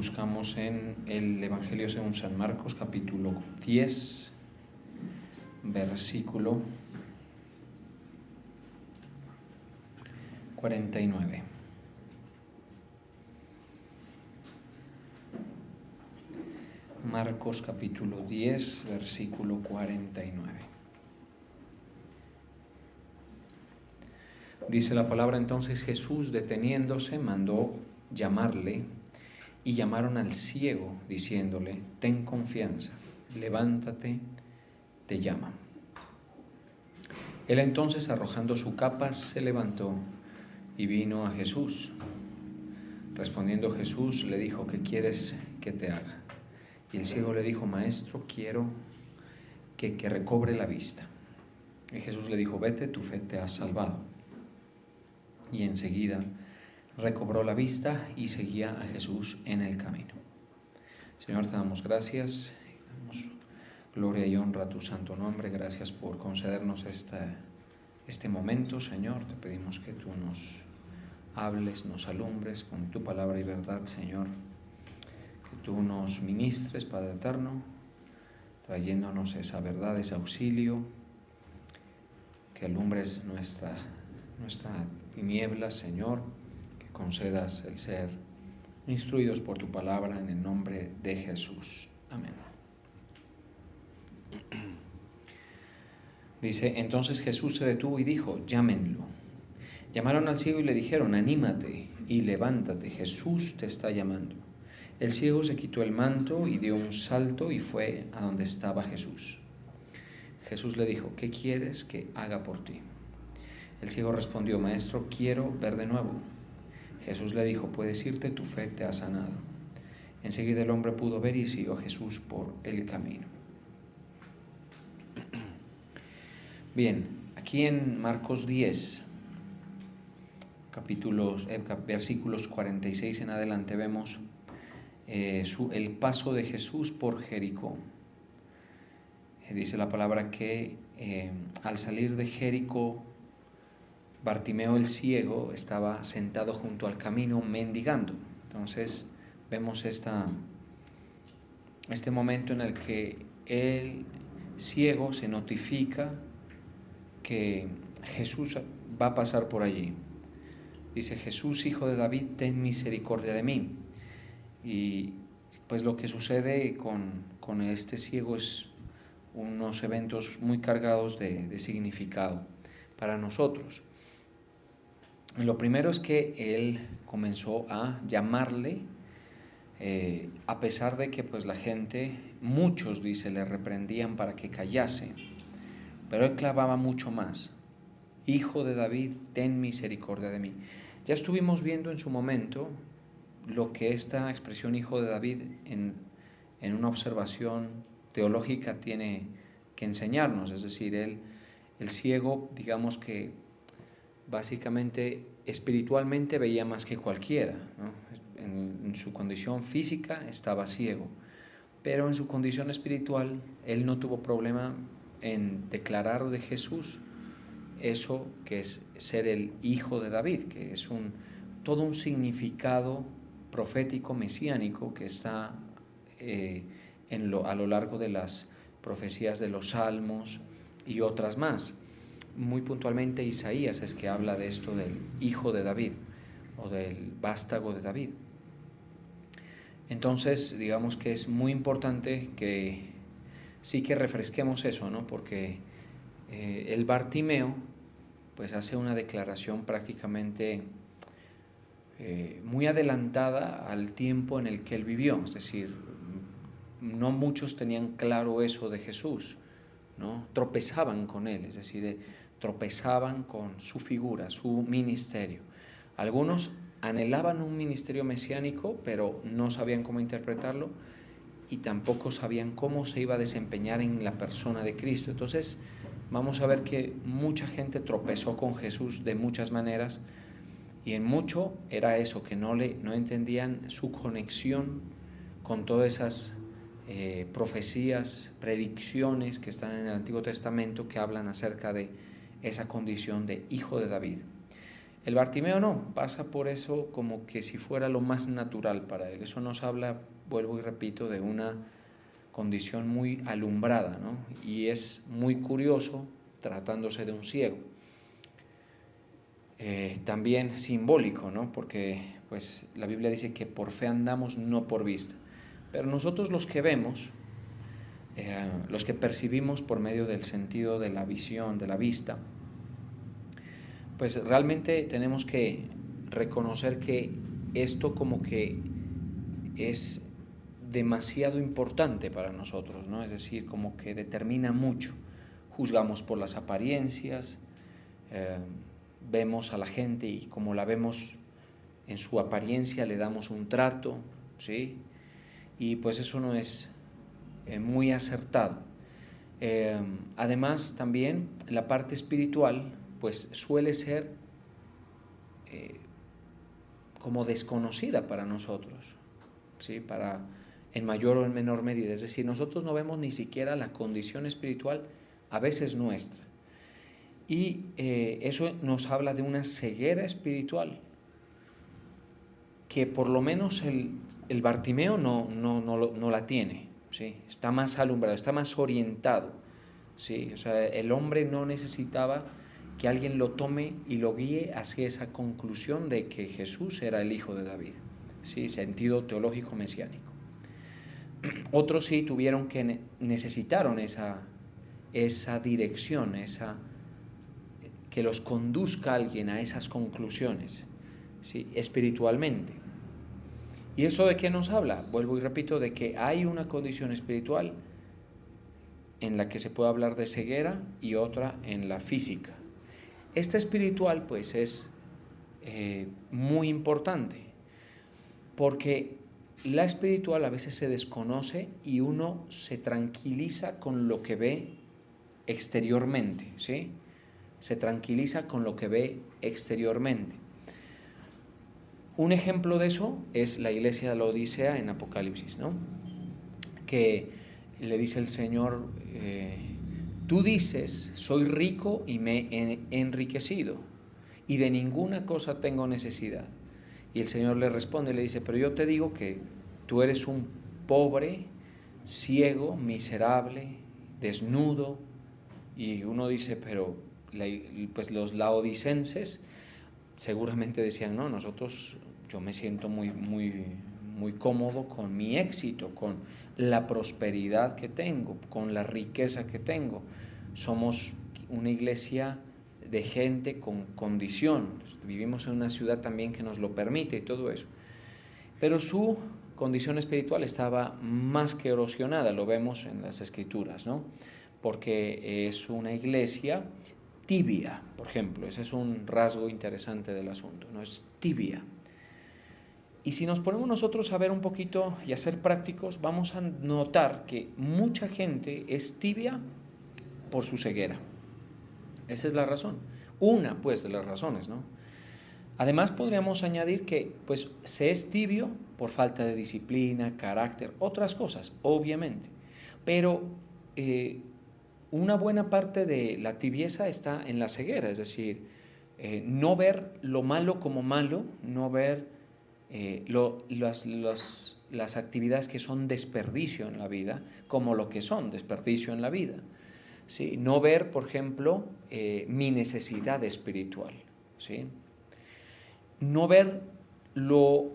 Buscamos en el Evangelio según San Marcos, capítulo 10, versículo 49. Marcos capítulo 10, versículo 49. Dice la palabra: entonces Jesús, deteniéndose, mandó llamarle, y llamaron al ciego, diciéndole: ten confianza, levántate, te llama. Él entonces, arrojando su capa, se levantó y vino a Jesús. Respondiendo Jesús, le dijo: ¿qué quieres que te haga? Y el ciego le dijo: maestro, quiero que recobre la vista. Y Jesús le dijo: vete, tu fe te ha salvado. Y enseguida recobró la vista y seguía a Jesús en el camino. Señor, te damos gracias, damos gloria y honra a tu santo nombre. Gracias por concedernos este momento, Señor. Te pedimos que tú nos hables, nos alumbres con tu palabra y verdad, Señor. Que tú nos ministres, Padre eterno, trayéndonos esa verdad, ese auxilio, que alumbres nuestra tiniebla, Señor, que concedas el ser instruidos por tu palabra en el nombre de Jesús. Amén. Dice: entonces Jesús se detuvo y dijo: llámenlo. Llamaron al ciego y le dijeron: anímate y levántate, Jesús te está llamando. El ciego se quitó el manto y dio un salto y fue a donde estaba Jesús. Jesús le dijo: ¿qué quieres que haga por ti? El ciego respondió: maestro, quiero ver de nuevo. Jesús le dijo: puedes irte, tu fe te ha sanado. Enseguida el hombre pudo ver y siguió a Jesús por el camino. Bien, aquí en Marcos 10, versículos 46 en adelante, vemos el paso de Jesús por Jericó. Dice la palabra que al salir de Jericó, Bartimeo el ciego estaba sentado junto al camino mendigando. Entonces vemos este momento en el que el ciego se notifica que Jesús va a pasar por allí. Dice: Jesús, hijo de David, ten misericordia de mí. Y pues lo que sucede con este ciego es unos eventos muy cargados de significado para nosotros. Lo primero es que él comenzó a llamarle, a pesar de que pues la gente, muchos, dice, le reprendían para que callase, pero él clamaba mucho más: Hijo de David, ten misericordia de mí. Ya estuvimos viendo en su momento lo que esta expresión Hijo de David en una observación teológica tiene que enseñarnos. Es decir, el ciego, digamos que básicamente espiritualmente veía más que cualquiera, ¿no? En su condición física estaba ciego, pero en su condición espiritual él no tuvo problema en declarar de Jesús eso que es ser el hijo de David, que es todo un significado profético mesiánico que está a lo largo de las profecías de los Salmos y otras más. Muy puntualmente Isaías es que habla de esto del hijo de David o del vástago de David. Entonces, digamos que es muy importante que sí que refresquemos eso, ¿no? Porque el Bartimeo pues hace una declaración prácticamente muy adelantada al tiempo en el que él vivió. Es decir, no muchos tenían claro eso de Jesús, ¿no? Tropezaban con él, es decir, tropezaban con su figura, su ministerio. Algunos anhelaban un ministerio mesiánico, pero no sabían cómo interpretarlo y tampoco sabían cómo se iba a desempeñar en la persona de Cristo. Entonces vamos a ver que mucha gente tropezó con Jesús de muchas maneras, y en mucho era eso, que no entendían su conexión con todas esas profecías, predicciones que están en el Antiguo Testamento que hablan acerca de esa condición de hijo de David. El Bartimeo no, pasa por eso como que si fuera lo más natural para él. Eso nos habla, vuelvo y repito, de una condición muy alumbrada, ¿no? Y es muy curioso tratándose de un ciego. También simbólico, ¿no? Porque pues la Biblia dice que por fe andamos, no por vista. Pero nosotros los que vemos, los que percibimos por medio del sentido de la visión, de la vista, pues realmente tenemos que reconocer que esto como que es demasiado importante para nosotros, ¿no? Es decir, como que determina mucho. Juzgamos por las apariencias, vemos a la gente y como la vemos en su apariencia le damos un trato, ¿sí? Y pues eso no es muy acertado. Además también la parte espiritual pues suele ser como desconocida para nosotros, ¿sí? En mayor o en menor medida. Es decir, nosotros no vemos ni siquiera la condición espiritual a veces nuestra. Y eso nos habla de una ceguera espiritual que por lo menos el Bartimeo no la tiene, ¿sí? Está más alumbrado, está más orientado, ¿sí? O sea, el hombre no necesitaba que alguien lo tome y lo guíe hacia esa conclusión de que Jesús era el Hijo de David, ¿sí? Sentido teológico mesiánico. Otros sí tuvieron que necesitaron esa dirección, que los conduzca alguien a esas conclusiones, ¿sí? Espiritualmente. ¿Y eso de qué nos habla? Vuelvo y repito, de que hay una condición espiritual en la que se puede hablar de ceguera y otra en la física. Esta espiritual pues es muy importante porque la espiritual a veces se desconoce y uno se tranquiliza con lo que ve exteriormente, ¿sí? Se tranquiliza con lo que ve exteriormente. Un ejemplo de eso es la iglesia de la Odisea en Apocalipsis, ¿no? Que le dice el Señor, tú dices, soy rico y me he enriquecido y de ninguna cosa tengo necesidad. Y el Señor le responde y le dice, pero yo te digo que tú eres un pobre, ciego, miserable, desnudo. Y uno dice, pero pues los laodicenses seguramente decían, no, yo me siento muy cómodo con mi éxito, con la prosperidad que tengo, con la riqueza que tengo. Somos una iglesia de gente con condición, vivimos en una ciudad también que nos lo permite y todo eso. Pero su condición espiritual estaba más que erosionada, lo vemos en las Escrituras, ¿no? Porque es una iglesia tibia, por ejemplo, ese es un rasgo interesante del asunto, ¿no? Es tibia. Y si nos ponemos nosotros a ver un poquito y a ser prácticos, vamos a notar que mucha gente es tibia por su ceguera. Esa es la razón. Una, pues, de las razones, ¿no? Además, podríamos añadir que, pues, se es tibio por falta de disciplina, carácter, otras cosas, obviamente. Pero una buena parte de la tibieza está en la ceguera, es decir, no ver lo malo como malo, no ver las actividades que son desperdicio en la vida como lo que son desperdicio en la vida, ¿sí? No ver, por ejemplo, mi necesidad espiritual, ¿sí? No ver lo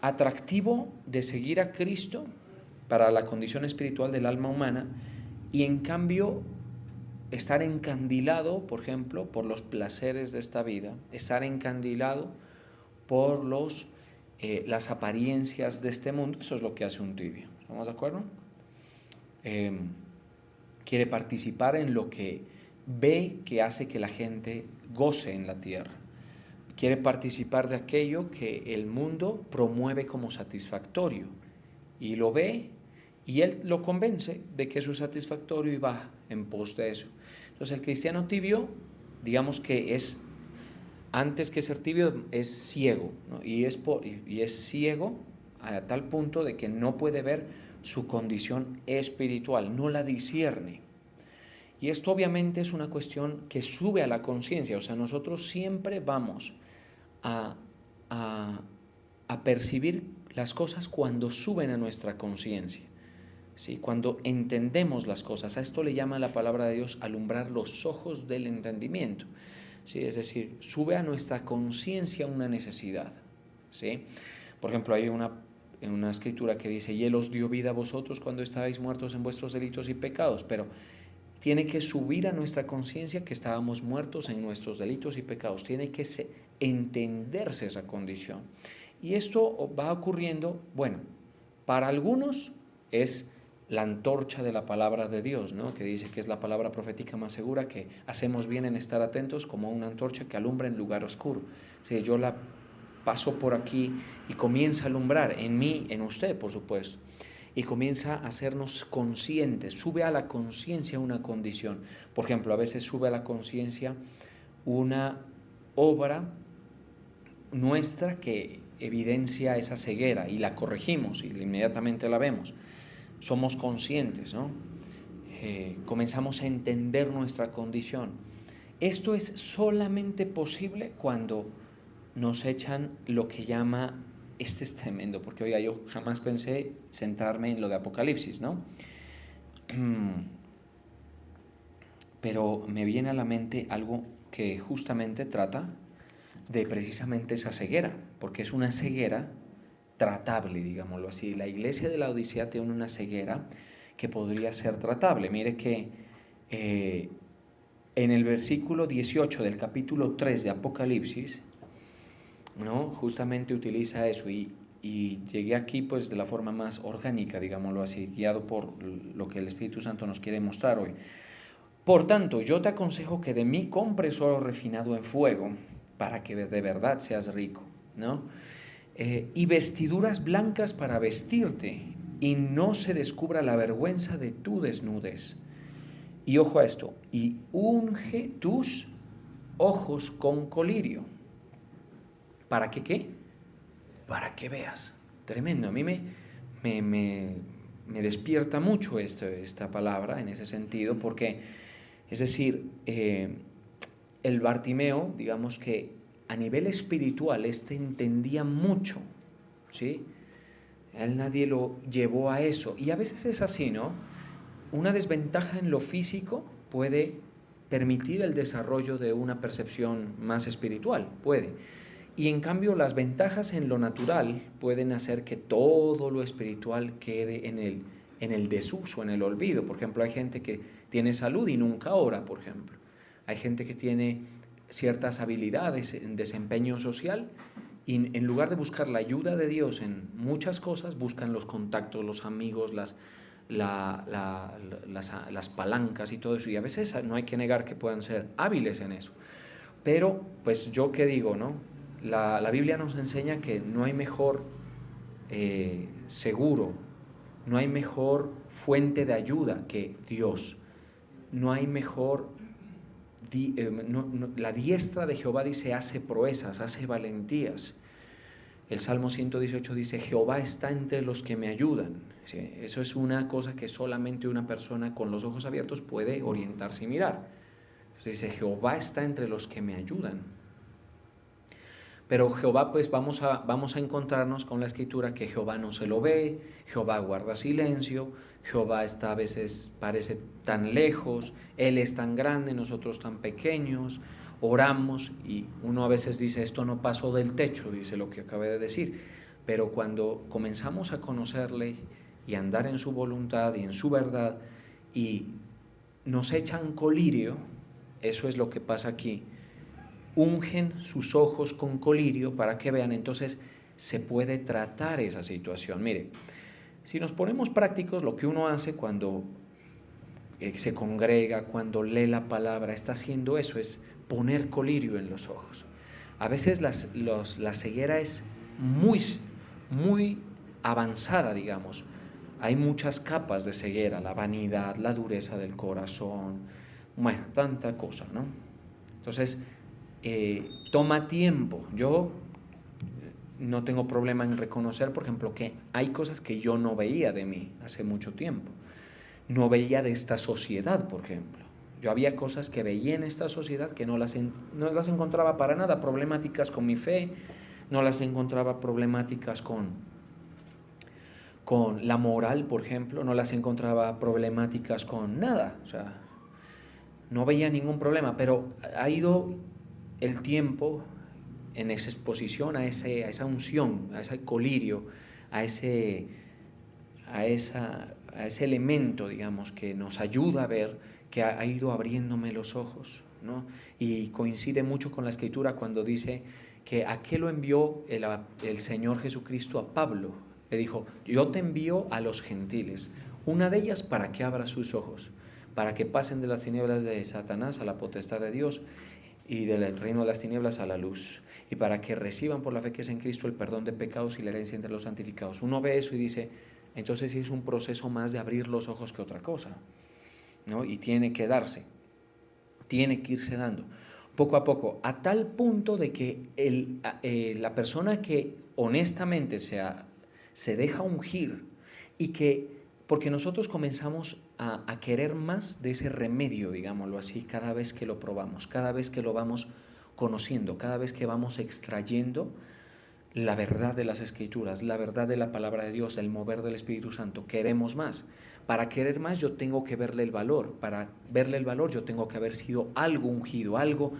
atractivo de seguir a Cristo para la condición espiritual del alma humana y en cambio estar encandilado, por ejemplo, por los placeres de esta vida, estar encandilado por las apariencias de este mundo. Eso es lo que hace un tibio, ¿estamos de acuerdo? Quiere participar en lo que ve que hace que la gente goce en la tierra. Quiere participar de aquello que el mundo promueve como satisfactorio y lo ve y él lo convence de que eso es satisfactorio y va en pos de eso. Entonces el cristiano tibio, digamos que es, antes que ser tibio, es ciego, ¿no? y es ciego a tal punto de que no puede ver su condición espiritual, no la discierne. Y esto obviamente es una cuestión que sube a la conciencia, o sea, nosotros siempre vamos a, a, a percibir las cosas cuando suben a nuestra conciencia, ¿sí? Cuando entendemos las cosas. A esto le llama la palabra de Dios alumbrar los ojos del entendimiento, ¿sí? Es decir, sube a nuestra conciencia una necesidad, ¿sí? Por ejemplo, hay una escritura que dice: y Él os dio vida a vosotros cuando estabais muertos en vuestros delitos y pecados, pero tiene que subir a nuestra conciencia que estábamos muertos en nuestros delitos y pecados, tiene que entenderse esa condición. Y esto va ocurriendo, bueno, para algunos es la antorcha de la palabra de Dios, ¿no? Que dice que es la palabra profética más segura, que hacemos bien en estar atentos como una antorcha que alumbra en lugar oscuro. Si yo la paso por aquí y comienza a alumbrar en mí, en usted, por supuesto, y comienza a hacernos conscientes, sube a la conciencia una condición. Por ejemplo, a veces sube a la conciencia una obra nuestra que evidencia esa ceguera y la corregimos y inmediatamente la vemos. Somos conscientes, ¿no? Comenzamos a entender nuestra condición. Esto es solamente posible cuando nos echan lo que llama, este es tremendo, porque oiga, yo jamás pensé centrarme en lo de Apocalipsis, ¿no? Pero me viene a la mente algo que justamente trata de precisamente esa ceguera, porque es una ceguera tratable, digámoslo así. La iglesia de la Odisea tiene una ceguera que podría ser tratable. Mire que en el versículo 18 del capítulo 3 de Apocalipsis, ¿no? Justamente utiliza eso y llegué aquí pues de la forma más orgánica, digámoslo así, guiado por lo que el Espíritu Santo nos quiere mostrar hoy. Por tanto, yo te aconsejo que de mí compres oro refinado en fuego, para que de verdad seas rico, ¿no? Y vestiduras blancas para vestirte, y no se descubra la vergüenza de tu desnudez. Y ojo a esto, y unge tus ojos con colirio. ¿Para qué qué? Para que veas. Tremendo, a mí me despierta mucho esta palabra en ese sentido, porque, es decir, el Bartimeo, digamos que a nivel espiritual, entendía mucho, ¿sí? A él nadie lo llevó a eso. Y a veces es así, ¿no? Una desventaja en lo físico puede permitir el desarrollo de una percepción más espiritual, puede. Y en cambio las ventajas en lo natural pueden hacer que todo lo espiritual quede en el desuso, en el olvido. Por ejemplo, hay gente que tiene salud y nunca ora, por ejemplo. Hay gente que tiene ciertas habilidades en desempeño social y en lugar de buscar la ayuda de Dios en muchas cosas, buscan los contactos, los amigos, las palancas y todo eso. Y a veces no hay que negar que puedan ser hábiles en eso. Pero, pues yo qué digo, ¿no? La Biblia nos enseña que no hay mejor seguro, no hay mejor fuente de ayuda que Dios. No hay mejor, la diestra de Jehová dice hace proezas, hace valentías. El Salmo 118 dice: Jehová está entre los que me ayudan. ¿Sí? Eso es una cosa que solamente una persona con los ojos abiertos puede orientarse y mirar. Entonces dice: Jehová está entre los que me ayudan. Pero Jehová, pues vamos a encontrarnos con la escritura que Jehová no se lo ve, Jehová guarda silencio, Jehová está a veces, parece tan lejos, Él es tan grande, nosotros tan pequeños. Oramos y uno a veces dice: esto no pasó del techo, dice lo que acabé de decir. Pero cuando comenzamos a conocerle y a andar en su voluntad y en su verdad y nos echan colirio, eso es lo que pasa aquí. Ungen sus ojos con colirio para que vean, entonces se puede tratar esa situación. Mire, si nos ponemos prácticos, lo que uno hace cuando se congrega, cuando lee la palabra, está haciendo eso, es poner colirio en los ojos. A veces la ceguera es muy avanzada, digamos. Hay muchas capas de ceguera, la vanidad, la dureza del corazón, bueno, tanta cosa, ¿no? Entonces, toma tiempo. Yo no tengo problema en reconocer, por ejemplo, que hay cosas que yo no veía de mí hace mucho tiempo. No veía de esta sociedad, por ejemplo. Yo había cosas que veía en esta sociedad que no las encontraba para nada problemáticas con mi fe, no las encontraba problemáticas con la moral, por ejemplo, no las encontraba problemáticas con nada, o sea, no veía ningún problema, pero ha ido el tiempo en esa exposición, a esa unción, a ese colirio, a ese elemento, digamos, que nos ayuda a ver, que ha ido abriéndome los ojos, ¿no? Y coincide mucho con la Escritura cuando dice que ¿a qué lo envió el Señor Jesucristo a Pablo? Le dijo, yo te envío a los gentiles, una de ellas para que abra sus ojos, para que pasen de las tinieblas de Satanás a la potestad de Dios y del reino de las tinieblas a la luz, y para que reciban por la fe que es en Cristo el perdón de pecados y la herencia entre los santificados. Uno ve eso y dice, entonces sí es un proceso más de abrir los ojos que otra cosa, ¿no? Y tiene que darse, tiene que irse dando poco a poco, a tal punto de que la persona que honestamente se deja ungir y que, porque nosotros comenzamos a querer más de ese remedio, digámoslo así, cada vez que lo probamos, cada vez que lo vamos conociendo, cada vez que vamos extrayendo la verdad de las Escrituras, la verdad de la palabra de Dios, el mover del Espíritu Santo. Queremos más. Para querer más yo tengo que verle el valor. Para verle el valor yo tengo que haber sido algo ungido, algo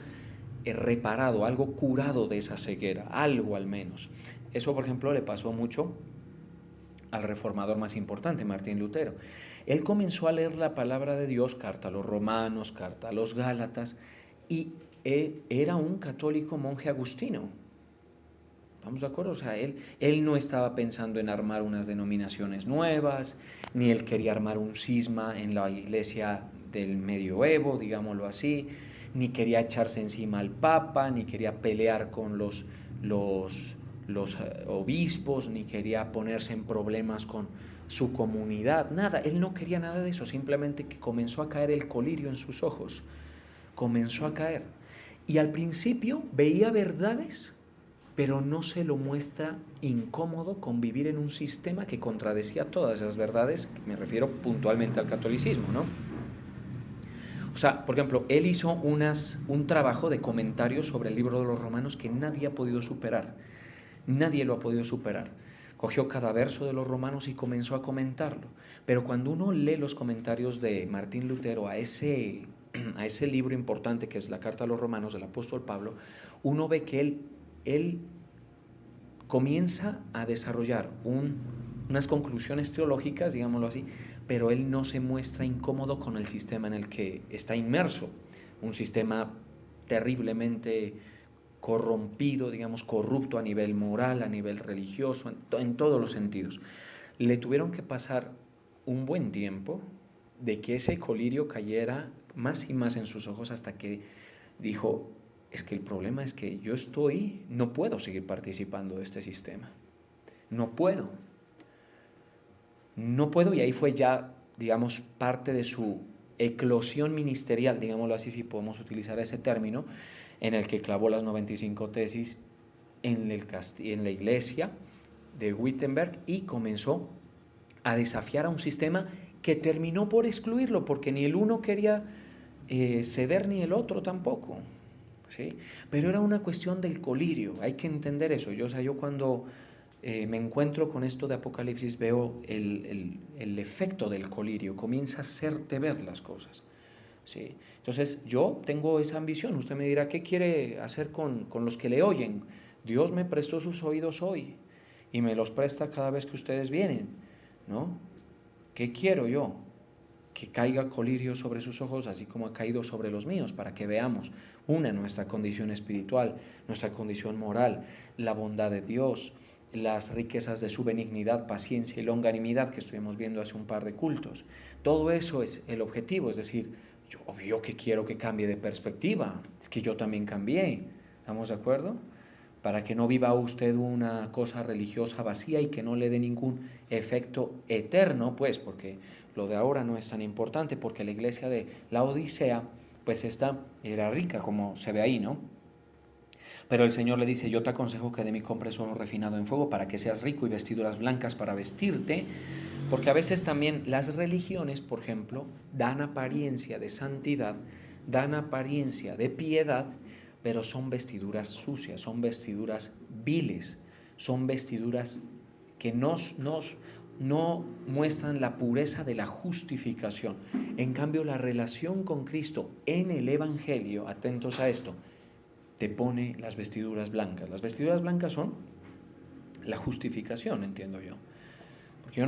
reparado, algo curado de esa ceguera, algo al menos. Eso, por ejemplo, le pasó mucho al reformador más importante, Martín Lutero. Él comenzó a leer la palabra de Dios, carta a los romanos, carta a los gálatas, y era un católico monje agustino. ¿Estamos de acuerdo? O sea, él no estaba pensando en armar unas denominaciones nuevas, ni él quería armar un cisma en la iglesia del medioevo, digámoslo así, ni quería echarse encima al Papa, ni quería pelear con los obispos, ni quería ponerse en problemas con su comunidad, nada, él no quería nada de eso, simplemente que comenzó a caer el colirio en sus ojos, comenzó a caer. Y al principio veía verdades, pero no se lo muestra incómodo convivir en un sistema que contradecía todas esas verdades, me refiero puntualmente al catolicismo, ¿no? O sea, por ejemplo, él hizo un trabajo de comentarios sobre el libro de los Romanos que nadie ha podido superar, nadie lo ha podido superar. Cogió cada verso de los Romanos y comenzó a comentarlo, pero cuando uno lee los comentarios de Martín Lutero a ese libro importante que es la Carta a los Romanos del apóstol Pablo, uno ve que él comienza a desarrollar unas conclusiones teológicas, digámoslo así, pero él no se muestra incómodo con el sistema en el que está inmerso, un sistema terriblemente corrompido, digamos, corrupto a nivel moral, a nivel religioso, en todos los sentidos. Le tuvieron que pasar un buen tiempo de que ese colirio cayera más y más en sus ojos hasta que dijo, es que el problema es que no puedo seguir participando de este sistema, no puedo, y ahí fue ya, digamos, parte de su eclosión ministerial, digámoslo así, si podemos utilizar ese término, en el que clavó las 95 tesis en la iglesia de Wittenberg y comenzó a desafiar a un sistema que terminó por excluirlo, porque ni el uno quería ceder ni el otro tampoco. ¿Sí? Pero era una cuestión del colirio, hay que entender eso. Yo cuando me encuentro con esto de Apocalipsis veo el efecto del colirio, comienza a hacerte ver las cosas. ¿Sí? Entonces yo tengo esa ambición, usted me dirá, ¿qué quiere hacer con los que le oyen? Dios me prestó sus oídos hoy y me los presta cada vez que ustedes vienen, ¿no? ¿Qué quiero yo? Que caiga colirio sobre sus ojos, así como ha caído sobre los míos, para que veamos, nuestra condición espiritual, nuestra condición moral, la bondad de Dios, las riquezas de su benignidad, paciencia y longanimidad que estuvimos viendo hace un par de cultos. Todo eso es el objetivo, es decir, yo que quiero que cambie de perspectiva, es que yo también cambié, ¿estamos de acuerdo? Para que no viva usted una cosa religiosa vacía y que no le dé ningún efecto eterno, pues, porque lo de ahora no es tan importante, porque la iglesia de la Odisea, pues era rica, como se ve ahí, ¿no? Pero el Señor le dice, yo te aconsejo que de mí compres oro refinado en fuego para que seas rico y vestiduras blancas para vestirte, Porque a veces también las religiones, por ejemplo, dan apariencia de santidad, dan apariencia de piedad, pero son vestiduras sucias, son vestiduras viles, son vestiduras que no muestran la pureza de la justificación. En cambio, la relación con Cristo en el Evangelio, atentos a esto, te pone las vestiduras blancas. Las vestiduras blancas son la justificación, entiendo yo. Porque yo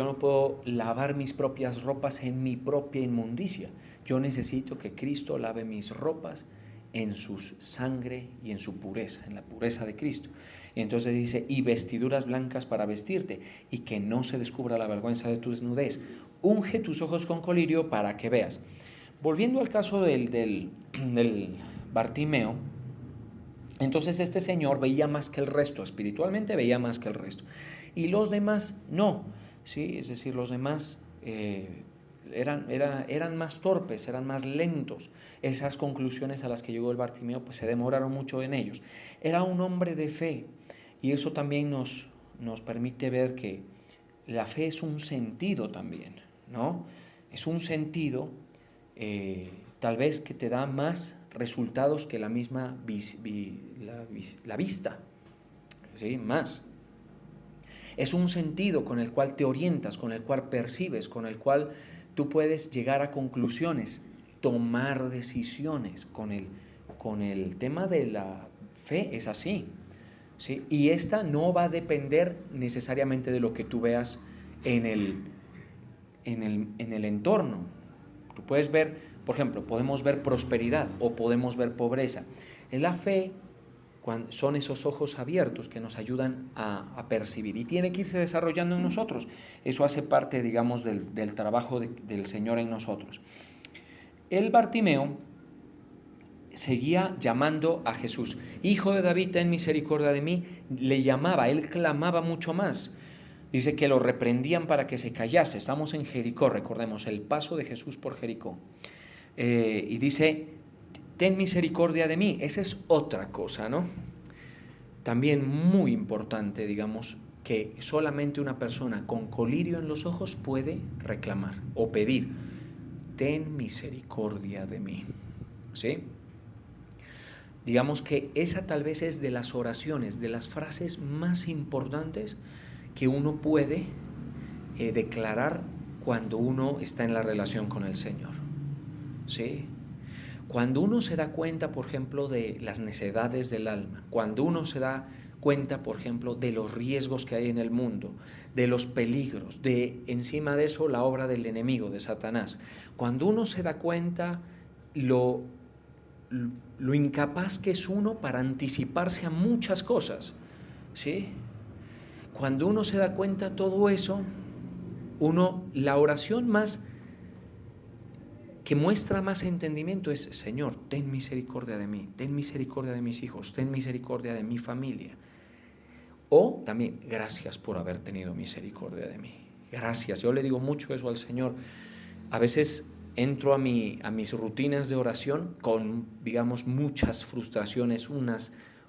no puedo lavar mis propias ropas en mi propia inmundicia. Yo necesito que Cristo lave mis ropas en su sangre y en su pureza, en la pureza de Cristo. Y entonces dice, y vestiduras blancas para vestirte, y que no se descubra la vergüenza de tu desnudez. Unge tus ojos con colirio para que veas. Volviendo al caso del Bartimeo, entonces este señor veía más que el resto, espiritualmente veía más que el resto. Y los demás no, ¿sí? Es decir, los demás eran más torpes, eran más lentos. Esas conclusiones a las que llegó el Bartimeo pues se demoraron mucho en ellos. Era un hombre de fe, y eso también nos permite ver que la fe es un sentido también, ¿no? Es un sentido tal vez que te da más resultados que la misma la vista, ¿sí? Más. Es un sentido con el cual te orientas, con el cual percibes, con el cual tú puedes llegar a conclusiones, tomar decisiones. Con el tema de la fe es así, ¿sí? Y esta no va a depender necesariamente de lo que tú veas en el entorno. Tú puedes ver, por ejemplo, podemos ver prosperidad o podemos ver pobreza. En la fe son esos ojos abiertos que nos ayudan a percibir, y tiene que irse desarrollando en nosotros. Eso hace parte, digamos, del trabajo del Señor en nosotros. El Bartimeo seguía llamando a Jesús, Hijo de David, ten misericordia de mí. Le llamaba, él clamaba mucho más. Dice que lo reprendían para que se callase. Estamos en Jericó, recordemos el paso de Jesús por Jericó. Y dice, ten misericordia de mí. Esa es otra cosa, ¿no? También muy importante, digamos, que solamente una persona con colirio en los ojos puede reclamar o pedir, ten misericordia de mí, ¿sí? Digamos que esa tal vez es de las oraciones, de las frases más importantes que uno puede declarar cuando uno está en la relación con el Señor, ¿sí? Cuando uno se da cuenta, por ejemplo, de las necedades del alma, cuando uno se da cuenta, por ejemplo, de los riesgos que hay en el mundo, de los peligros, de encima de eso la obra del enemigo, de Satanás, cuando uno se da cuenta lo incapaz que es uno para anticiparse a muchas cosas, ¿sí? Cuando uno se da cuenta de todo eso, la oración más que muestra más entendimiento es, Señor, ten misericordia de mí, ten misericordia de mis hijos, ten misericordia de mi familia. O también, gracias por haber tenido misericordia de mí. Gracias. Yo le digo mucho eso al Señor. A veces entro a mis rutinas de oración con, digamos, muchas frustraciones,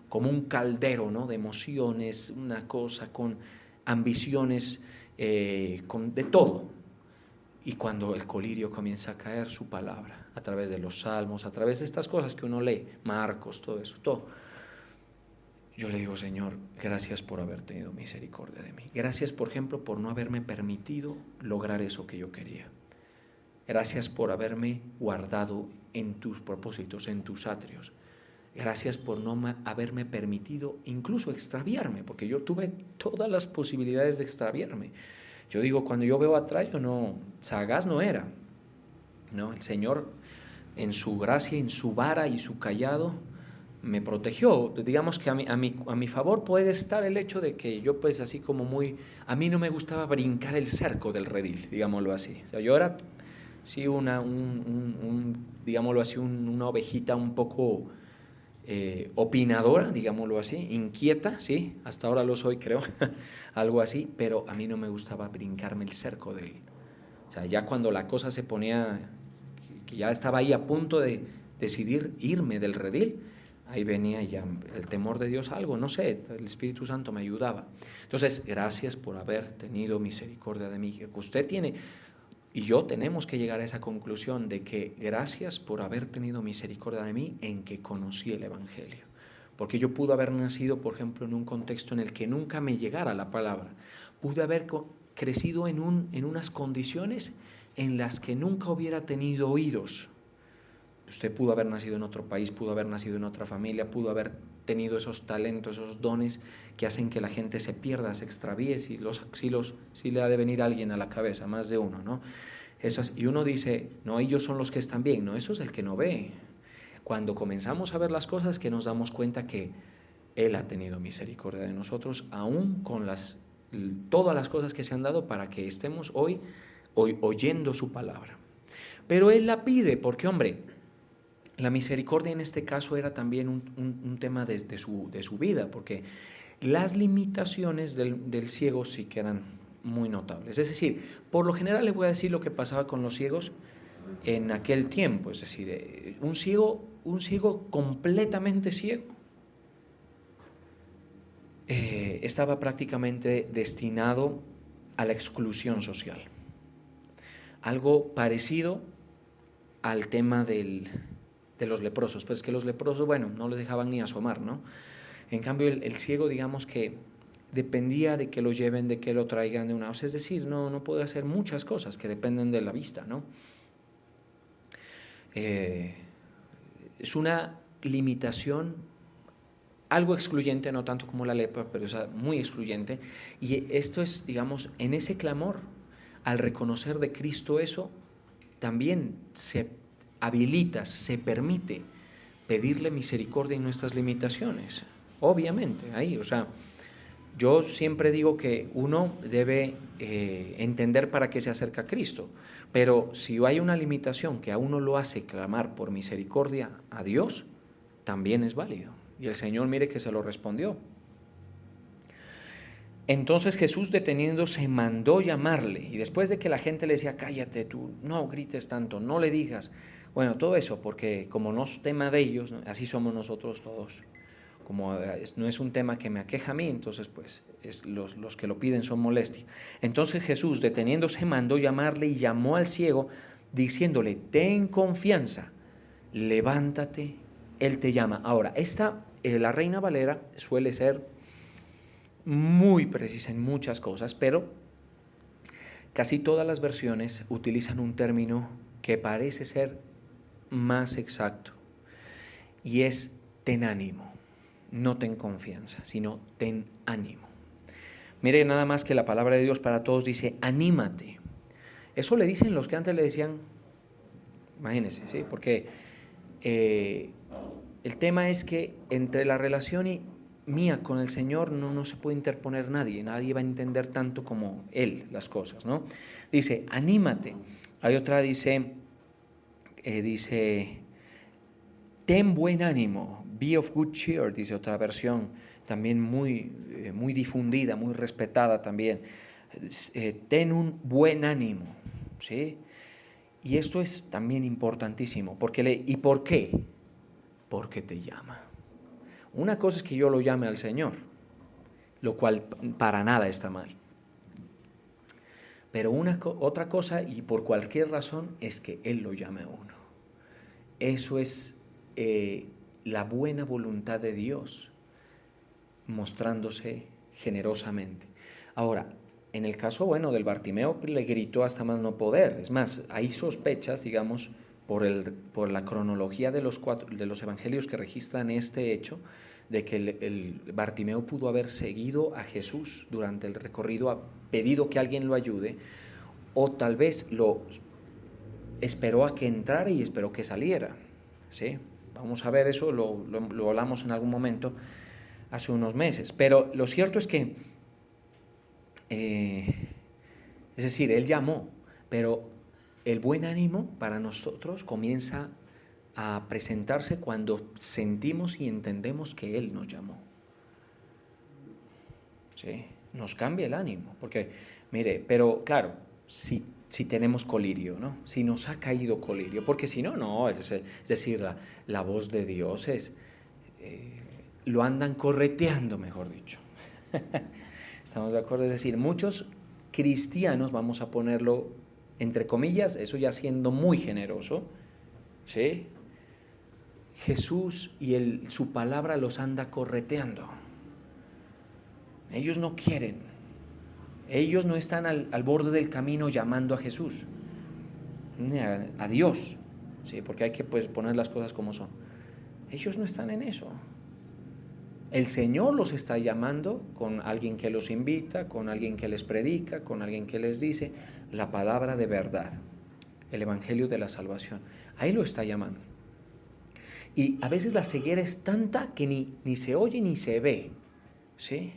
como un caldero, ¿no? De emociones, una cosa, con ambiciones, de todo. Y cuando el colirio comienza a caer, su palabra, a través de los salmos, a través de estas cosas que uno lee, Marcos, todo eso, todo, yo le digo, Señor, gracias por haber tenido misericordia de mí. Gracias, por ejemplo, por no haberme permitido lograr eso que yo quería. Gracias por haberme guardado en tus propósitos, en tus atrios. Gracias por no haberme permitido incluso extraviarme, porque yo tuve todas las posibilidades de extraviarme. Yo digo, cuando yo veo atrás, sagaz no era, ¿no? El Señor, en su gracia, en su vara y su callado, me protegió. Digamos que a mi favor puede estar el hecho de que yo, pues, así como a mí no me gustaba brincar el cerco del redil, digámoslo así. O sea, yo era, sí, digámoslo así, una ovejita un poco opinadora, digámoslo así, inquieta, sí, hasta ahora lo soy, creo, algo así, pero a mí no me gustaba brincarme el cerco de él. O sea, ya cuando la cosa se ponía, que ya estaba ahí a punto de decidir irme del redil, ahí venía ya el temor de Dios, algo, no sé, el Espíritu Santo me ayudaba. Entonces, gracias por haber tenido misericordia de mí. Que usted tiene y yo tenemos que llegar a esa conclusión de que gracias por haber tenido misericordia de mí en que conocí el Evangelio. Porque yo pude haber nacido, por ejemplo, en un contexto en el que nunca me llegara la palabra. Pude haber crecido en unas condiciones en las que nunca hubiera tenido oídos. Usted pudo haber nacido en otro país, pudo haber nacido en otra familia, pudo haber tenido esos talentos, esos dones que hacen que la gente se pierda, se extravíe, si le ha de venir alguien a la cabeza, más de uno, ¿no? Y uno dice, no, ellos son los que están bien, no, eso es el que no ve. Cuando comenzamos a ver las cosas que nos damos cuenta que Él ha tenido misericordia de nosotros, aún con todas las cosas que se han dado para que estemos hoy oyendo su palabra. Pero Él la pide porque, hombre, la misericordia en este caso era también un tema de su vida, porque las limitaciones del ciego sí que eran muy notables. Es decir, por lo general le voy a decir lo que pasaba con los ciegos en aquel tiempo, es decir, un ciego completamente ciego estaba prácticamente destinado a la exclusión social. Algo parecido al tema de los leprosos, pero es que los leprosos, bueno, no les dejaban ni asomar, ¿no? En cambio, el ciego, digamos que dependía de que lo lleven, de que lo traigan de una, o sea, es decir, no puede hacer muchas cosas que dependen de la vista, ¿no? Es una limitación algo excluyente, no tanto como la lepra, pero es muy excluyente. Y esto es, digamos, en ese clamor, al reconocer de Cristo eso, también se habilita, se permite pedirle misericordia en nuestras limitaciones. Obviamente, ahí, o sea, yo siempre digo que uno debe entender para qué se acerca a Cristo, pero si hay una limitación que a uno lo hace clamar por misericordia a Dios, también es válido. Y el Señor, mire que se lo respondió. Entonces Jesús, deteniéndose, mandó llamarle, y después de que la gente le decía, cállate tú, no grites tanto, no le digas, bueno, todo eso, porque como no es tema de ellos, así somos nosotros todos, como no es un tema que me aqueja a mí, entonces pues los que lo piden son molestia. Entonces Jesús, deteniéndose, mandó llamarle y llamó al ciego, diciéndole, ten confianza, levántate, Él te llama. Ahora, la Reina Valera suele ser muy precisa en muchas cosas, pero casi todas las versiones utilizan un término que parece ser más exacto, y es ten ánimo. No ten confianza, sino ten ánimo. Mire nada más que la palabra de Dios para todos dice, anímate. Eso le dicen los que antes le decían, imagínense, ¿sí? Porque el tema es que entre la relación mía con el Señor no se puede interponer nadie va a entender tanto como Él las cosas, ¿no? Dice, anímate. Hay otra, dice, ten buen ánimo, be of good cheer, dice otra versión, también muy difundida, muy respetada también. Ten un buen ánimo, ¿sí? Y esto es también importantísimo, ¿y por qué? Porque te llama. Una cosa es que yo lo llame al Señor, lo cual para nada está mal. Pero otra cosa, y por cualquier razón, es que Él lo llame a uno. Eso es la buena voluntad de Dios mostrándose generosamente. Ahora, en el caso, del Bartimeo, le gritó hasta más no poder. Es más, hay sospechas, digamos, por la cronología de los evangelios que registran este hecho, de que el Bartimeo pudo haber seguido a Jesús durante el recorrido, ha pedido que alguien lo ayude, o tal vez lo esperó a que entrara y esperó que saliera, ¿sí? Vamos a ver eso, lo hablamos en algún momento hace unos meses, pero lo cierto es que, es decir, Él llamó, pero el buen ánimo para nosotros comienza a presentarse cuando sentimos y entendemos que Él nos llamó. ¿Sí? Nos cambia el ánimo, porque, mire, pero claro, si tenemos colirio, ¿no? Si nos ha caído colirio, porque si no, es decir, la voz de Dios es lo andan correteando, mejor dicho. ¿Estamos de acuerdo? Es decir, muchos cristianos, vamos a ponerlo entre comillas, eso ya siendo muy generoso, ¿sí? Jesús y su palabra los anda correteando. Ellos no quieren. Ellos no están al borde del camino llamando a Jesús, a Dios, ¿sí? Porque hay que poner las cosas como son. Ellos no están en eso. El Señor los está llamando con alguien que los invita, con alguien que les predica, con alguien que les dice la palabra de verdad, el evangelio de la salvación. Ahí lo está llamando. Y a veces la ceguera es tanta que ni se oye ni se ve, ¿sí?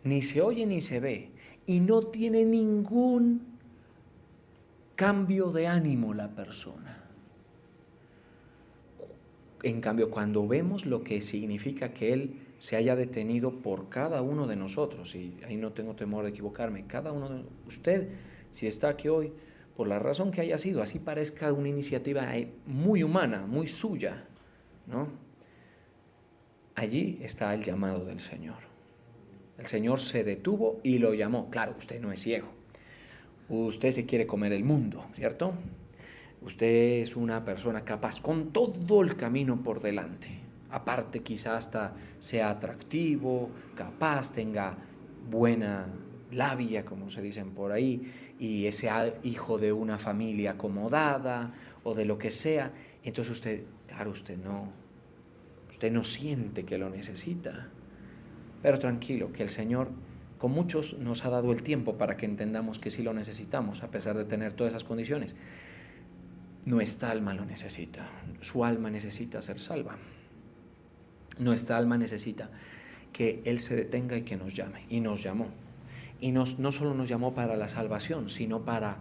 Ni se oye ni se ve. Y no tiene ningún cambio de ánimo la persona. En cambio, cuando vemos lo que significa que Él se haya detenido por cada uno de nosotros, y ahí no tengo temor de equivocarme, cada uno de usted, si está aquí hoy, por la razón que haya sido, así parezca una iniciativa muy humana, muy suya, ¿no? Allí está el llamado del Señor. El Señor se detuvo y lo llamó. Claro, usted no es ciego. Usted se quiere comer el mundo, ¿cierto? Usted es una persona capaz con todo el camino por delante. Aparte, quizás hasta sea atractivo, capaz, tenga buena labia, como se dicen por ahí, y sea hijo de una familia acomodada o de lo que sea. Entonces usted no siente que lo necesita. Pero tranquilo, que el Señor con muchos nos ha dado el tiempo para que entendamos que sí lo necesitamos, a pesar de tener todas esas condiciones. Nuestra alma lo necesita, su alma necesita ser salva. Nuestra alma necesita que Él se detenga y que nos llame, y nos llamó. Y no solo nos llamó para la salvación, sino para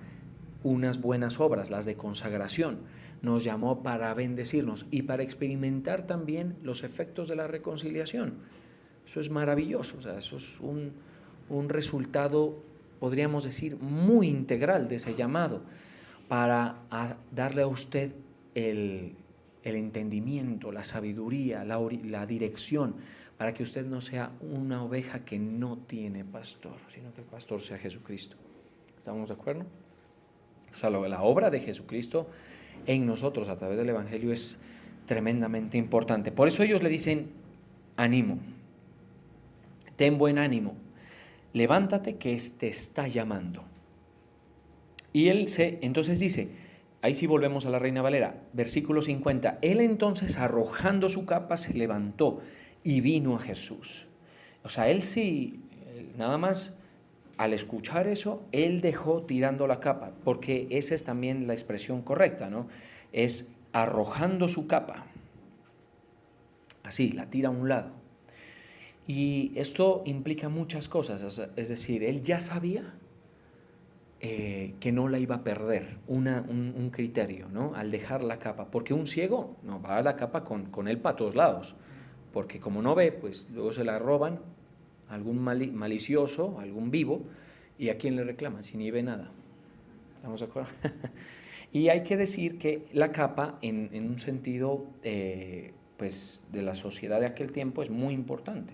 unas buenas obras, las de consagración. Nos llamó para bendecirnos y para experimentar también los efectos de la reconciliación. Eso es maravilloso, o sea, eso es un resultado, podríamos decir, muy integral de ese llamado, para darle a usted el entendimiento, la sabiduría, la dirección, para que usted no sea una oveja que no tiene pastor, sino que el pastor sea Jesucristo. ¿Estamos de acuerdo? O sea, la obra de Jesucristo en nosotros a través del Evangelio es tremendamente importante. Por eso ellos le dicen, ánimo, ten buen ánimo, levántate que te está llamando. Y entonces dice, ahí sí volvemos a la Reina Valera, versículo 50, él entonces arrojando su capa se levantó y vino a Jesús. O sea, él sí, nada más al escuchar eso, él dejó tirando la capa, porque esa es también la expresión correcta, ¿no? Es arrojando su capa, así, la tira a un lado. Y esto implica muchas cosas, es decir, él ya sabía que no la iba a perder, un criterio, ¿no? Al dejar la capa, porque un ciego no va a la capa con él para todos lados, porque como no ve, pues luego se la roban algún malicioso, algún vivo, y a quién le reclaman si ni ve nada. ¿Estamos de acuerdo? Y hay que decir que la capa, en un sentido pues de la sociedad de aquel tiempo, es muy importante.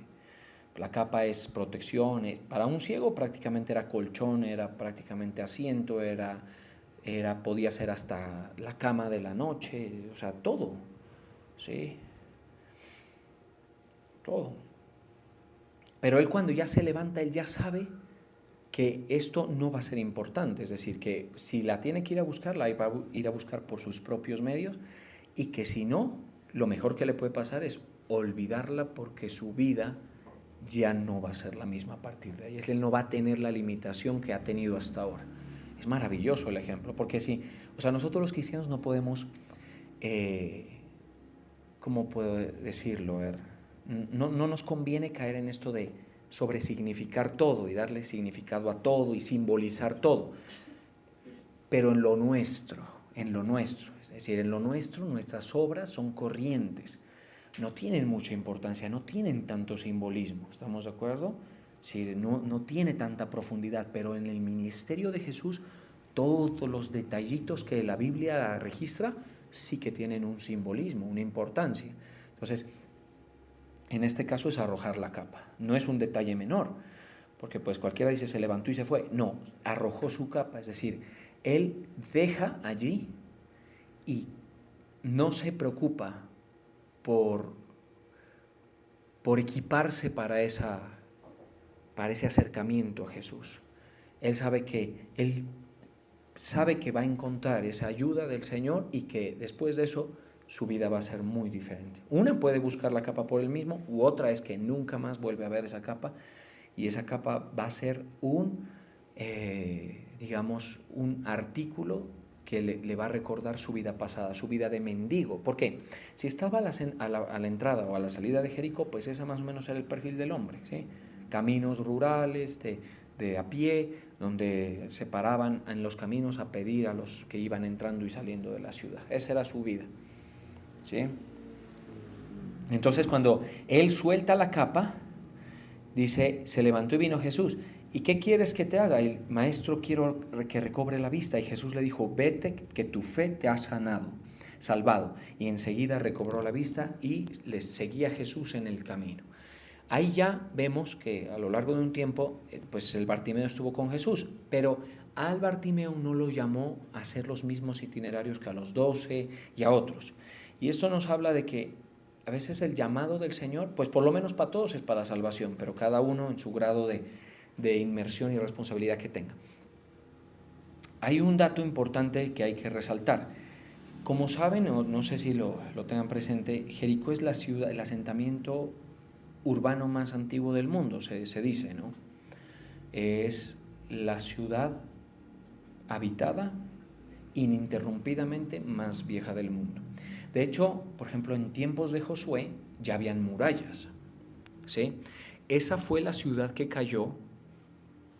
La capa es protección, para un ciego prácticamente era colchón, era prácticamente asiento, podía ser hasta la cama de la noche, o sea, todo, ¿sí? Todo. Pero él cuando ya se levanta, él ya sabe que esto no va a ser importante, es decir, que si la tiene que ir a buscar, la va a ir a buscar por sus propios medios, y que si no, lo mejor que le puede pasar es olvidarla, porque su vida ya no va a ser la misma a partir de ahí. Él no va a tener la limitación que ha tenido hasta ahora. Es maravilloso el ejemplo, porque sí, o sea, nosotros los cristianos no podemos, ¿cómo puedo decirlo? No nos conviene caer en esto de sobresignificar todo y darle significado a todo y simbolizar todo, pero en lo nuestro, es decir, en lo nuestro, nuestras obras son corrientes, no tienen mucha importancia, no tienen tanto simbolismo, ¿estamos de acuerdo? Sí, no tiene tanta profundidad, pero en el ministerio de Jesús, todos los detallitos que la Biblia registra sí que tienen un simbolismo, una importancia. Entonces, en este caso es arrojar la capa. No es un detalle menor, porque pues cualquiera dice se levantó y se fue. No, arrojó su capa, es decir, él deja allí y no se preocupa por equiparse para ese acercamiento a Jesús. Él sabe que va a encontrar esa ayuda del Señor y que después de eso su vida va a ser muy diferente. Una puede buscar la capa por él mismo, u otra es que nunca más vuelve a ver esa capa, y esa capa va a ser un artículo que le va a recordar su vida pasada, su vida de mendigo. ¿Por qué? Si estaba a la entrada o a la salida de Jericó, pues ese más o menos era el perfil del hombre, ¿sí? Caminos rurales, de a pie, donde se paraban en los caminos a pedir a los que iban entrando y saliendo de la ciudad. Esa era su vida, ¿sí? Entonces, cuando él suelta la capa, dice, se levantó y vino Jesús. ¿Y qué quieres que te haga? El maestro, quiero que recobre la vista. Y Jesús le dijo, vete, que tu fe te ha salvado. Y enseguida recobró la vista y le seguía Jesús en el camino. Ahí ya vemos que a lo largo de un tiempo, pues el Bartimeo estuvo con Jesús, pero al Bartimeo no lo llamó a hacer los mismos itinerarios que a los 12 y a otros. Y esto nos habla de que a veces el llamado del Señor, pues por lo menos para todos es para salvación, pero cada uno en su grado de inmersión y responsabilidad que tenga. Hay un dato importante que hay que resaltar. Como saben, no sé si lo tengan presente, Jericó es la ciudad, el asentamiento urbano más antiguo del mundo, se dice, ¿no? Es la ciudad habitada ininterrumpidamente más vieja del mundo. De hecho, por ejemplo, en tiempos de Josué ya habían murallas, ¿sí? Esa fue la ciudad que cayó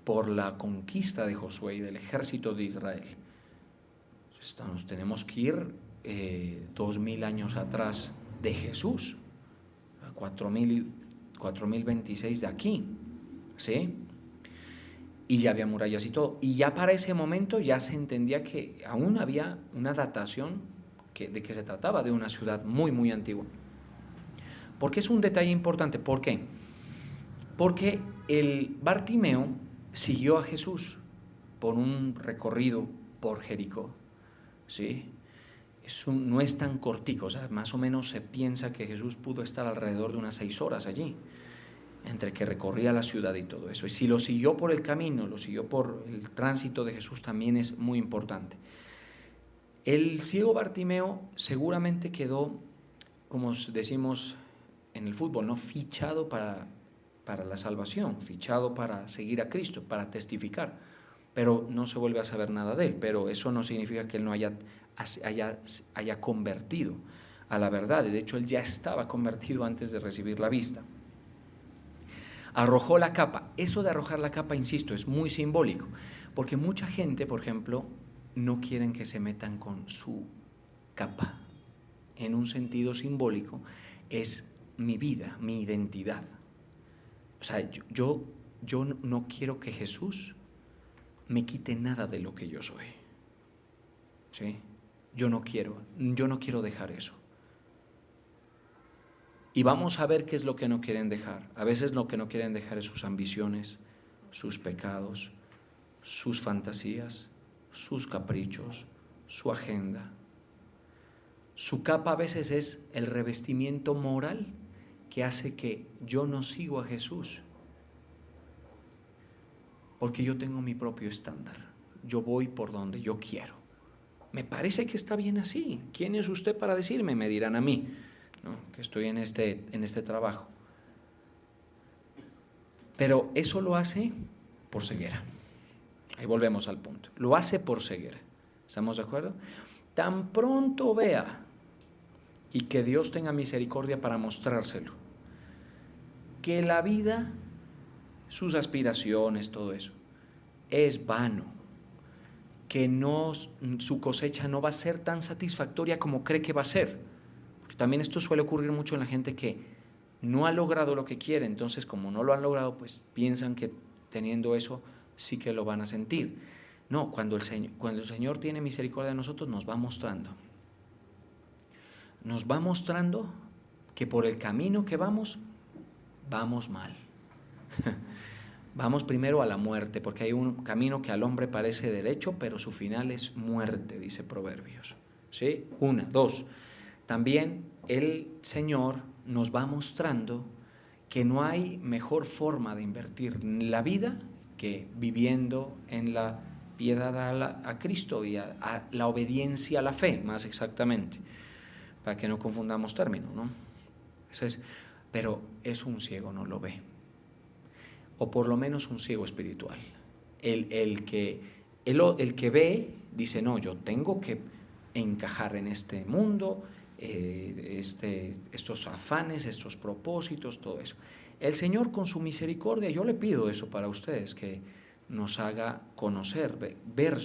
por la conquista de Josué y del ejército de Israel. Tenemos que ir 2000 años atrás de Jesús, 4026 de aquí, ¿sí? Y ya había murallas y todo. Y ya para ese momento ya se entendía que aún había una datación de que se trataba de una ciudad muy, muy antigua. Porque es un detalle importante. ¿Por qué? Porque el Bartimeo siguió a Jesús por un recorrido por Jericó, ¿sí? No es tan cortico, o sea, más o menos se piensa que Jesús pudo estar alrededor de unas 6 horas allí, entre que recorría la ciudad y todo eso. Y si lo siguió por el camino, lo siguió por el tránsito de Jesús, también es muy importante. El ciego Bartimeo seguramente quedó, como decimos en el fútbol, ¿no?, fichado para la salvación, fichado para seguir a Cristo, para testificar, pero no se vuelve a saber nada de él. Pero eso no significa que él no haya convertido a la verdad. De hecho, él ya estaba convertido antes de recibir la vista. Arrojó la capa. Eso de arrojar la capa, insisto, es muy simbólico, porque mucha gente, por ejemplo, no quieren que se metan con su capa. En un sentido simbólico, es mi vida, mi identidad. O sea, yo no quiero que Jesús me quite nada de lo que yo soy, ¿sí? Yo no quiero dejar eso. Y vamos a ver qué es lo que no quieren dejar. A veces lo que no quieren dejar es sus ambiciones, sus pecados, sus fantasías, sus caprichos, su agenda. Su capa a veces es el revestimiento moral que hace que yo no sigo a Jesús, porque yo tengo mi propio estándar. Yo voy por donde yo quiero. Me parece que está bien así. ¿Quién es usted para decirme? Me dirán a mí, ¿no?, que estoy en este trabajo. Pero eso lo hace por ceguera. Ahí volvemos al punto. Lo hace por ceguera. ¿Estamos de acuerdo? Tan pronto vea y que Dios tenga misericordia para mostrárselo, que la vida, sus aspiraciones, todo eso, es vano, que su cosecha no va a ser tan satisfactoria como cree que va a ser. Porque también esto suele ocurrir mucho en la gente que no ha logrado lo que quiere, entonces como no lo han logrado, pues piensan que teniendo eso sí que lo van a sentir. No, cuando el Señor tiene misericordia de nosotros, nos va mostrando que por el camino que vamos mal. Vamos primero a la muerte, porque hay un camino que al hombre parece derecho, pero su final es muerte, dice Proverbios. ¿Sí? 1, 2. También el Señor nos va mostrando que no hay mejor forma de invertir la vida que viviendo en la piedad a Cristo y a la obediencia a la fe, más exactamente, para que no confundamos términos, ¿no? Pero es un ciego, no lo ve, o por lo menos un ciego espiritual. El que ve dice, no, yo tengo que encajar en este mundo, estos afanes, estos propósitos, todo eso. El Señor con su misericordia, yo le pido eso para ustedes, que nos haga conocer, ver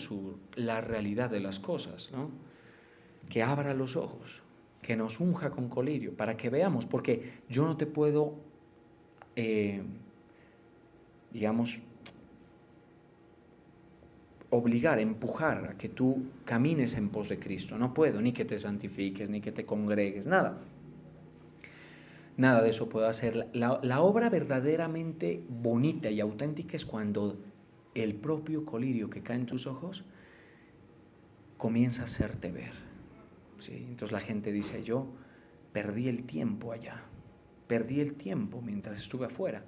la realidad de las cosas, ¿no? Que abra los ojos, que nos unja con colirio, para que veamos, porque yo no te puedo, digamos, obligar, empujar a que tú camines en pos de Cristo. No puedo, ni que te santifiques, ni que te congregues, nada. Nada de eso puedo hacer. La obra verdaderamente bonita y auténtica es cuando el propio colirio que cae en tus ojos comienza a hacerte ver. ¿Sí? Entonces la gente dice, yo perdí el tiempo allá, perdí el tiempo mientras estuve afuera,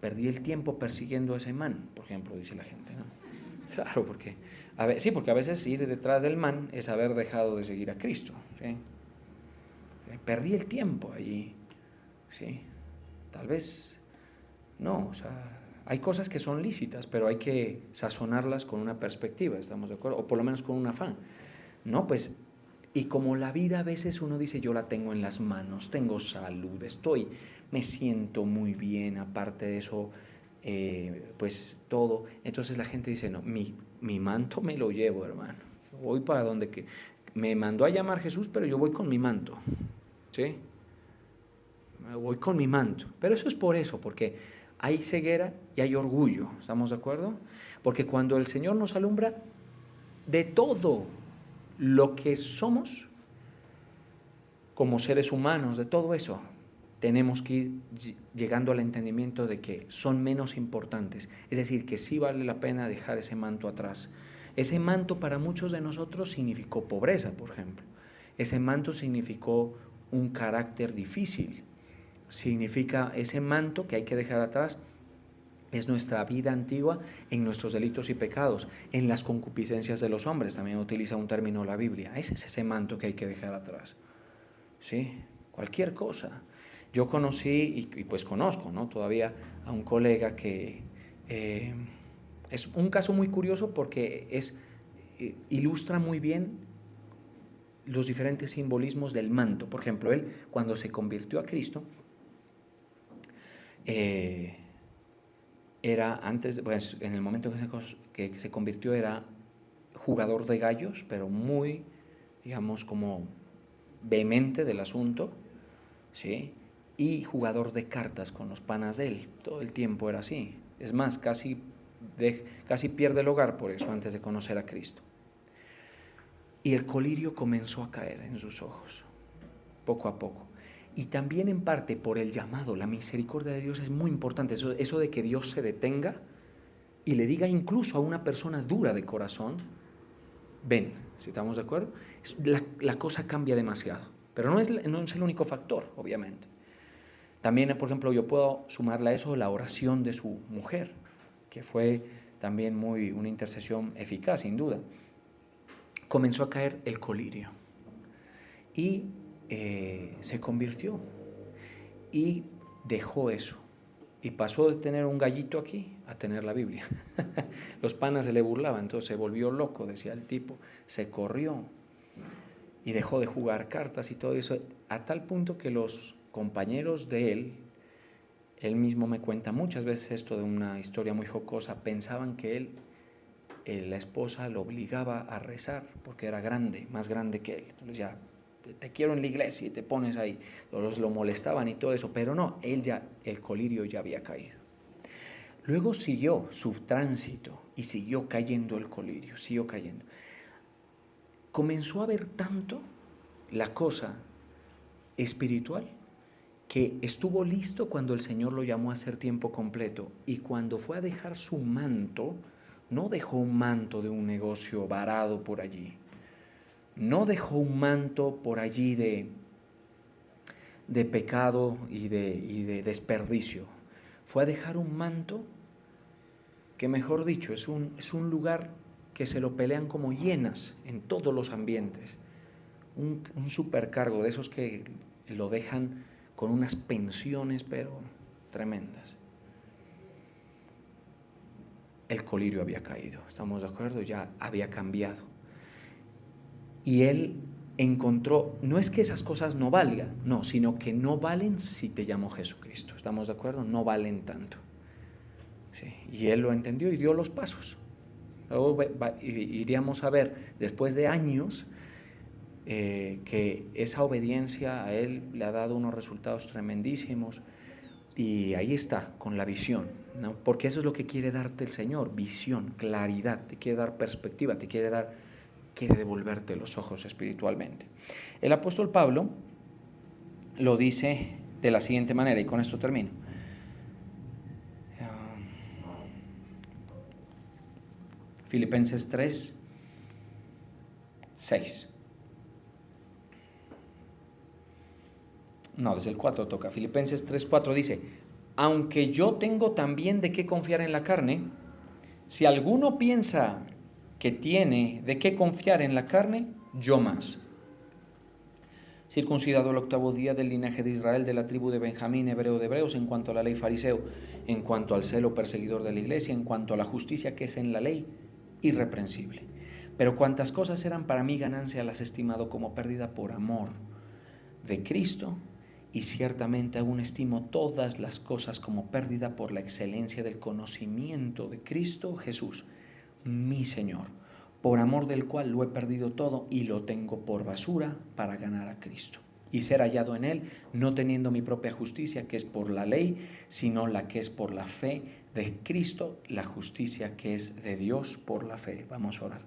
perdí el tiempo persiguiendo a ese man, por ejemplo, dice la gente, ¿no? Claro, porque porque a veces ir detrás del man es haber dejado de seguir a Cristo, ¿sí? Perdí el tiempo allí, ¿sí? Tal vez no, o sea, hay cosas que son lícitas, pero hay que sazonarlas con una perspectiva, ¿estamos de acuerdo? O por lo menos con un afán. No, pues, y como la vida a veces uno dice, yo la tengo en las manos, tengo salud, me siento muy bien, aparte de eso, pues todo. Entonces la gente dice, no, mi manto me lo llevo, hermano. Voy para donde que me mandó a llamar Jesús, pero yo voy con mi manto, ¿sí? Voy con mi manto. Pero eso es por eso, porque hay ceguera y hay orgullo, ¿estamos de acuerdo? Porque cuando el Señor nos alumbra de todo lo que somos como seres humanos, de todo eso, tenemos que ir llegando al entendimiento de que son menos importantes. Es decir, que sí vale la pena dejar ese manto atrás. Ese manto para muchos de nosotros significó pobreza, por ejemplo. Ese manto significó un carácter difícil. Significa ese manto que hay que dejar atrás. Es nuestra vida antigua en nuestros delitos y pecados, en las concupiscencias de los hombres. También utiliza un término la Biblia. Ese es ese manto que hay que dejar atrás. ¿Sí? Cualquier cosa. Yo conocí y pues conozco, ¿no? Todavía a un colega que es un caso muy curioso porque ilustra muy bien los diferentes simbolismos del manto. Por ejemplo, él cuando se convirtió a Cristo, era antes, pues en el momento que se convirtió era jugador de gallos, pero muy, digamos, como vehemente del asunto, ¿sí? Y jugador de cartas con los panas de él, todo el tiempo era así. Es más, casi pierde el hogar por eso antes de conocer a Cristo. Y el colirio comenzó a caer en sus ojos, poco a poco. Y también en parte por el llamado, la misericordia de Dios es muy importante, eso de que Dios se detenga y le diga incluso a una persona dura de corazón, ven, si estamos de acuerdo, la cosa cambia demasiado, pero no es el único factor, obviamente. También, por ejemplo, yo puedo sumarle a eso la oración de su mujer, que fue también una intercesión eficaz, sin duda. Comenzó a caer el colirio y se convirtió y dejó eso y pasó de tener un gallito aquí a tener la Biblia. Los panas se le burlaban, entonces se volvió loco, decía el tipo, se corrió y dejó de jugar cartas y todo eso, a tal punto que los compañeros de él mismo me cuenta muchas veces esto de una historia muy jocosa, pensaban que la esposa lo obligaba a rezar porque era grande, más grande que él. Entonces ya, te quiero en la iglesia y te pones ahí. Todos lo molestaban y todo eso, pero no, el colirio ya había caído. Luego siguió su tránsito y siguió cayendo el colirio, siguió cayendo. Comenzó a ver tanto la cosa espiritual que estuvo listo cuando el Señor lo llamó a hacer tiempo completo, y cuando fue a dejar su manto, no dejó un manto de un negocio varado por allí, no dejó un manto por allí de pecado y de desperdicio. Fue a dejar un manto que, mejor dicho, es un lugar que se lo pelean como hienas en todos los ambientes. Un supercargo de esos que lo dejan con unas pensiones pero tremendas. El colirio había caído, ¿estamos de acuerdo? Ya había cambiado. Y él encontró, no es que esas cosas no valgan, no, sino que no valen si te llamó Jesucristo, ¿estamos de acuerdo? No valen tanto. Sí, y él lo entendió y dio los pasos. Luego iríamos a ver, después de años, que esa obediencia a él le ha dado unos resultados tremendísimos. Y ahí está, con la visión, ¿no? Porque eso es lo que quiere darte el Señor, visión, claridad, te quiere dar perspectiva, quiere devolverte los ojos espiritualmente. El apóstol Pablo lo dice de la siguiente manera, y con esto termino. Filipenses 3, 6. No, desde el 4 toca. Filipenses 3, 4 dice: aunque yo tengo también de qué confiar en la carne, si alguno piensa que tiene de qué confiar en la carne, yo más. Circuncidado el 8º día, del linaje de Israel, de la tribu de Benjamín, hebreo de hebreos, en cuanto a la ley fariseo, en cuanto al celo perseguidor de la iglesia, en cuanto a la justicia que es en la ley, irreprensible. Pero cuantas cosas eran para mí ganancia, las he estimado como pérdida por amor de Cristo, y ciertamente aún estimo todas las cosas como pérdida por la excelencia del conocimiento de Cristo Jesús, mi Señor, por amor del cual lo he perdido todo y lo tengo por basura para ganar a Cristo y ser hallado en Él, no teniendo mi propia justicia, que es por la ley, sino la que es por la fe de Cristo, la justicia que es de Dios por la fe. Vamos a orar.